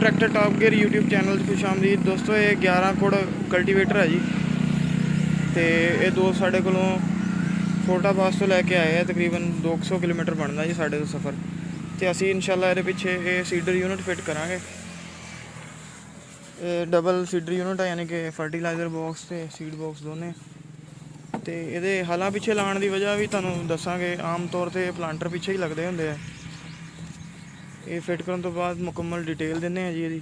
Tractor top gear YouTube channel खुश आमदीद दोस्तों। ये 11 कुड़ कल्टीवेटर है जी। तो ये दोस्त साढ़े को छोटा पास तो लैके आए हैं, तकरीबन 200 किलोमीटर बनता जी साढ़े तो सफ़र। तो असी इंशाल्लाह ये पिछे ये सीडर यूनिट फिट करांगे। डबल सीडर यूनिट है, यानी कि फर्टिलाइज़र बॉक्स तो सीड बॉक्स दोने। तो ये हलों पिछे लाने की वजह भी तुहानूं दसांगे। आम तौर पर प्लांटर पिछे ही लगते होंगे। ये फिट करने तो बाद मुकम्मल डिटेल देने जी। ये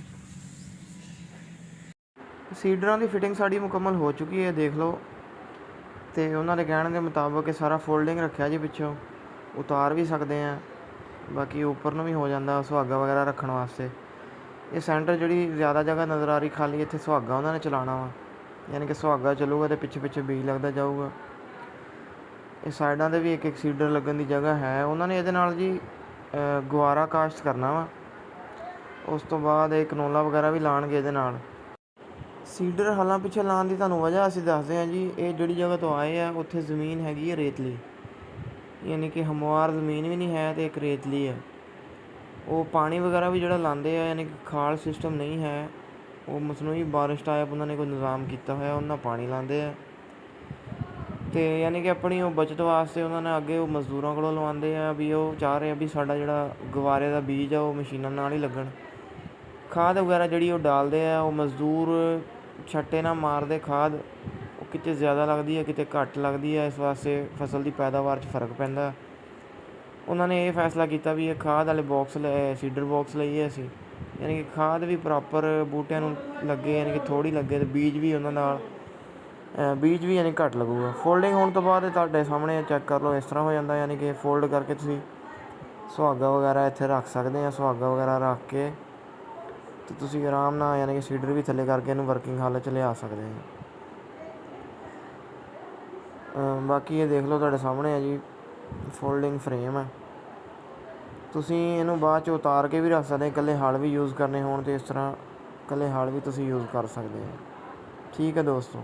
सीडर की फिटिंग साड़ी मुकम्मल हो चुकी है, देख लो। तो उन्होंने कहने के मुताबिक सारा फोल्डिंग रखा जी, पिछों उतार भी सकते हैं, बाकी ऊपर भी हो जाता सुहागा वगैरह रखने वास्ते। ये सेंटर जी ज़्यादा जगह नज़र आ रही खाली, इतने सुहागा उन्होंने चलाना वा, यानी कि सुहागा चलूगा तो पिछे पिछे बीज लगता जाऊगा। ये साइडों पर भी एक एक सीडर लगन की जगह है। उन्होंने ये जी गुआरा काश्त करना वा, उस तो बाद एक कनोला वगैरह भी लाएंगे ये। सीडर हलों पिछे लाने की तुहानूं वजह असीं दसदे हां जी। ये जिहड़ी जगह तो आए हैं उत्थे ज़मीन हैगी है रेतली, यानी कि हमवार ज़मीन भी नहीं है तो एक रेतली है। वो पानी वगैरह भी जो लाते हैं, यानी कि खाल सिस्टम नहीं है, वो मसनूई बारिश टाइप उन्होंने कोई निज़ाम किया होया, उन्होंने पानी लाते हैं। तो यानी कि अपनी वो बचत वास्ते उन्होंने अगे वो मजदूरों को लवाते हैं भी, वो चाह रहे हैं भी साडा जिहड़ा गवारे का बीज है वो मशीनों नाल ही लगन। खाद वगैरह जी वो डालते हैं, वो मजदूर छट्टे ना मारते खाद, वो किते ज़्यादा लगती है किते घट लगती है। इस वास्ते फसल की पैदावार फर्क पैंदा। उन्होंने ये फैसला किया भी ये खाद वाले बॉक्स सीडर बॉक्स लईए असी, यानी कि खाद भी प्रॉपर बूटियां नूं लगे, यानी कि थोड़ी लगे, तो बीज भी उन्होंने बीज भी यानी घट लगूगा। फोल्डिंग होने तो बाद तुहाडे सामने चैक कर लो, इस तरह हो जाता, यानी कि फोल्ड करके तुसीं सुहागा वगैरह इत्थे रख सकते हैं। सुहागा वगैरह रख के तो तुसीं आराम नाल यानी कि सीडर भी थल्ले करके इहनूं वर्किंग हालत च लिया सकते हैं। बाकी ये देख लो तुहाडे सामने है जी, फोल्डिंग फ्रेम है। तुसीं इहनूं बाद च उतार के भी रख सकते, इकल्ले हल भी यूज़ करने होण तो इस तरह इकल्ले हल भी तुसीं यूज़ कर सकते हैं। ठीक है दोस्तों।